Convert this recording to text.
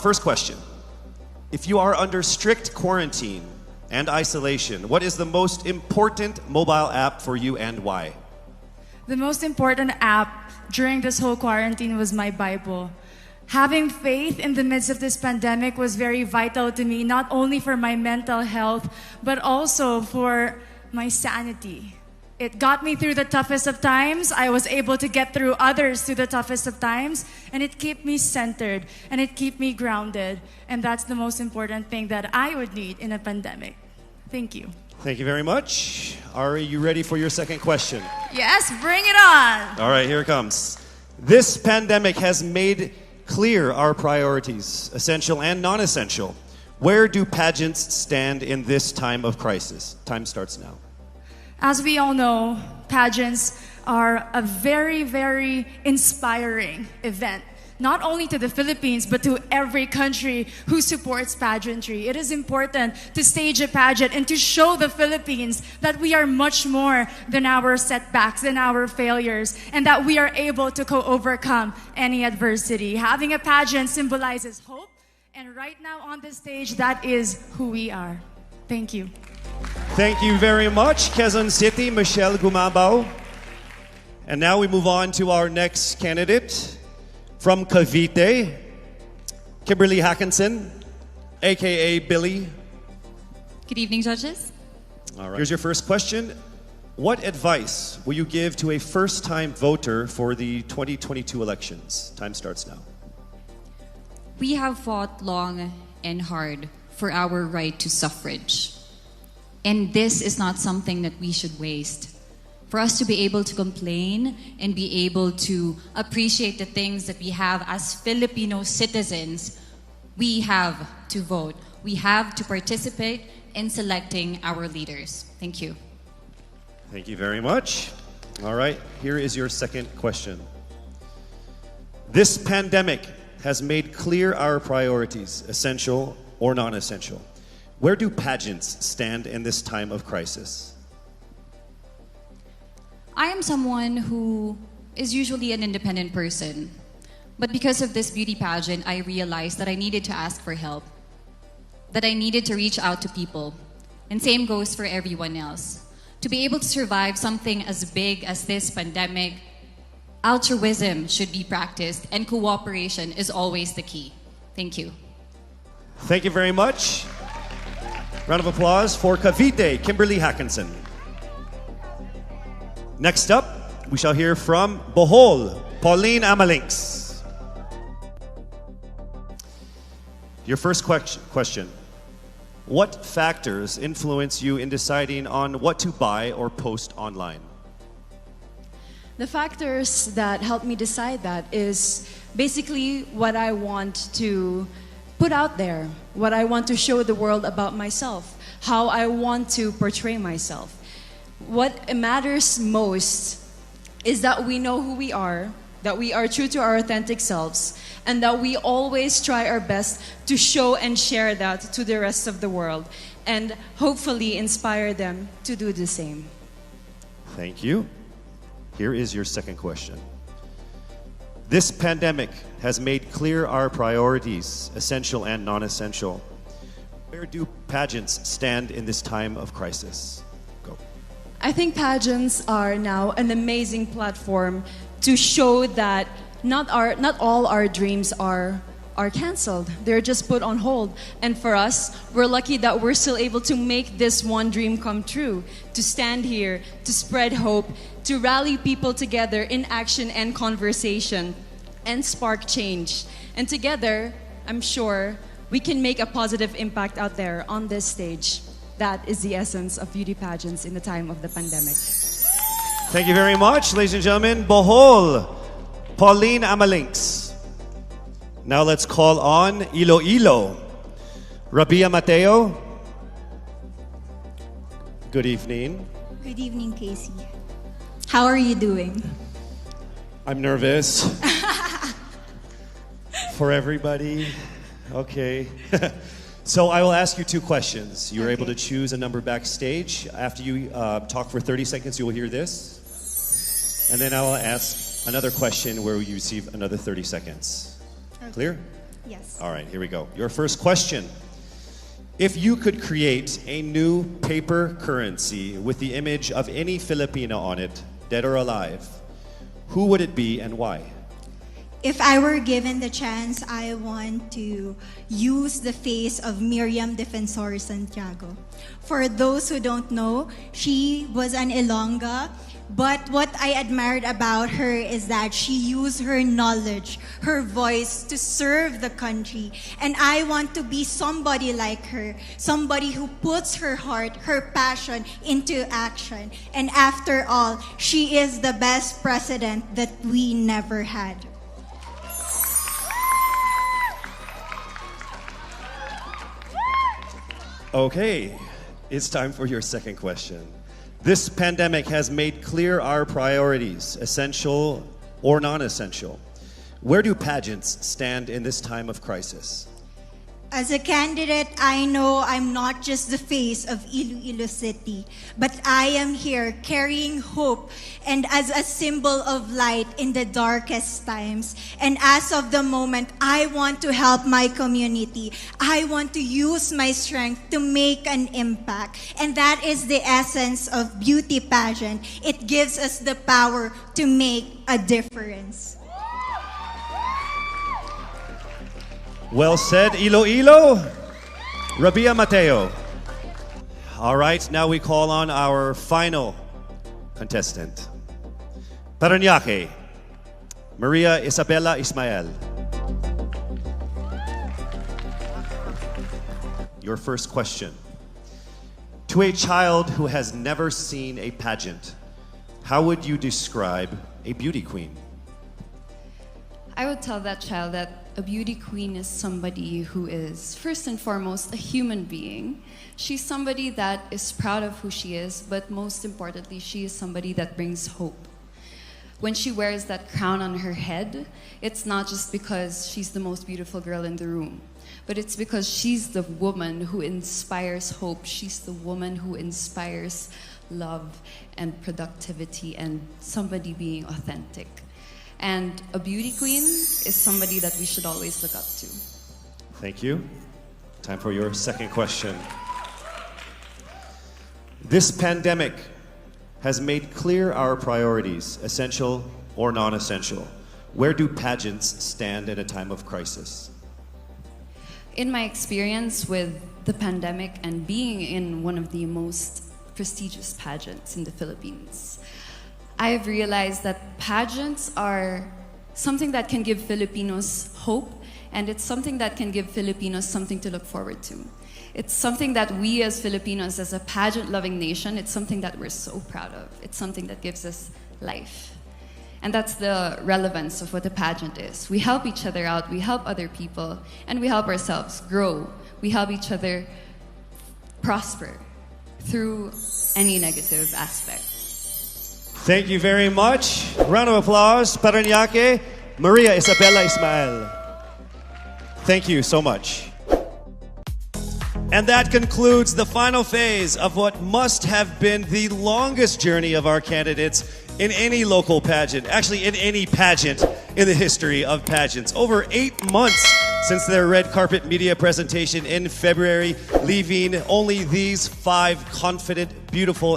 first question. If you are under strict quarantine and isolation, what is the most important mobile app for you and why? The most important app during this whole quarantine was my Bible. Having faith in the midst of this pandemic was very vital to me, not only for my mental health, but also for my sanity. It got me through the toughest of times. I was able to get through others through the toughest of times, and it kept me centered, and it kept me grounded. And that's the most important thing that I would need in a pandemic. Thank you. Thank you very much. Are you ready for your second question? Yes, bring it on. All right, here it comes. This pandemic has made clear our priorities, essential and non-essential. Where do pageants stand in this time of crisis? Time starts now. As we all know, pageants are a very, very inspiring event. Not only to the Philippines, but to every country who supports pageantry. It is important to stage a pageant and to show the Philippines that we are much more than our setbacks, than our failures, and that we are able to overcome any adversity. Having a pageant symbolizes hope, and right now on the stage, that is who we are. Thank you. Thank you very much, Quezon City, Michelle Gumabao. And now we move on to our next candidate. From Cavite, Kimberly Hackinson, a.k.a. Billy. Good evening, judges. All right. Here's your first question. What advice will you give to a first-time voter for the 2022 elections? Time starts now. We have fought long and hard for our right to suffrage. And this is not something that we should waste. For us to be able to complain and be able to appreciate the things that we have as Filipino citizens, we have to vote. We have to participate in selecting our leaders. Thank you. Thank you very much. All right, here is your second question. This pandemic has made clear our priorities, essential or non-essential. Where do pageants stand in this time of crisis? I am someone who is usually an independent person. But because of this beauty pageant, I realized that I needed to ask for help, that I needed to reach out to people. And same goes for everyone else. To be able to survive something as big as this pandemic, altruism should be practiced and cooperation is always the key. Thank you. Thank you very much. Round of applause for Cavite, Kimberly Hackinson. Next up, we shall hear from Bohol, Pauline Amalinks. Your first question. What factors influence you in deciding on what to buy or post online? The factors that help me decide that is basically what I want to put out there, what I want to show the world about myself, how I want to portray myself. What matters most is that we know who we are, that we are true to our authentic selves, and that we always try our best to show and share that to the rest of the world, and hopefully inspire them to do the same. Thank you. Here is your second question. This pandemic has made clear our priorities, essential and non-essential. Where do pageants stand in this time of crisis? I think pageants are now an amazing platform to show that not all our dreams are canceled. They're just put on hold. And for us, we're lucky that we're still able to make this one dream come true, to stand here, to spread hope, to rally people together in action and conversation, and spark change. And together, I'm sure, we can make a positive impact out there on this stage. That is the essence of beauty pageants in the time of the pandemic. Thank you very much, ladies and gentlemen. Bohol, Pauline Amalinks. Now let's call on Iloilo. Rabia Mateo. Good evening. Good evening, Casey. How are you doing? I'm nervous. For everybody. Okay. So I will ask you two questions. You're able to choose a number backstage. After you talk for 30 seconds, you will hear this. And then I will ask another question where you receive another 30 seconds. Okay. Clear? Yes. All right, here we go. Your first question. If you could create a new paper currency with the image of any Filipino on it, dead or alive, who would it be and why? If I were given the chance, I want to use the face of Miriam Defensor Santiago. For those who don't know, she was an Ilongga, but what I admired about her is that she used her knowledge, her voice to serve the country. And I want to be somebody like her, somebody who puts her heart, her passion into action. And after all, she is the best president that we never had. Okay, it's time for your second question. This pandemic has made clear our priorities, essential or non-essential. Where do pageants stand in this time of crisis? As a candidate, I know I'm not just the face of Iloilo City, but I am here carrying hope and as a symbol of light in the darkest times. And as of the moment, I want to help my community. I want to use my strength to make an impact. And that is the essence of beauty pageant. It gives us the power to make a difference. Well said, Iloilo. Rabia Mateo. All right, now we call on our final contestant. Parañaque, Maria Isabella Ismael. Your first question. To a child who has never seen a pageant, how would you describe a beauty queen? I would tell that child that a beauty queen is somebody who is, first and foremost, a human being. She's somebody that is proud of who she is, but most importantly, she is somebody that brings hope. When she wears that crown on her head, it's not just because she's the most beautiful girl in the room, but it's because she's the woman who inspires hope. She's the woman who inspires love and productivity and somebody being authentic. And a beauty queen is somebody that we should always look up to. Thank you. Time for your second question. This pandemic has made clear our priorities, essential or non-essential. Where do pageants stand in a time of crisis? In my experience with the pandemic and being in one of the most prestigious pageants in the Philippines, I have realized that pageants are something that can give Filipinos hope, and it's something that can give Filipinos something to look forward to. It's something that we as Filipinos, as a pageant-loving nation, it's something that we're so proud of. It's something that gives us life. And that's the relevance of what a pageant is. We help each other out, we help other people, and we help ourselves grow. We help each other prosper through any negative aspect. Thank you very much. Round of applause, Parañaque, Maria Isabella Ismael. Thank you so much. And that concludes the final phase of what must have been the longest journey of our candidates in any local pageant, actually in any pageant in the history of pageants. Over 8 months since their red carpet media presentation in February, leaving only these 5 confident, beautiful,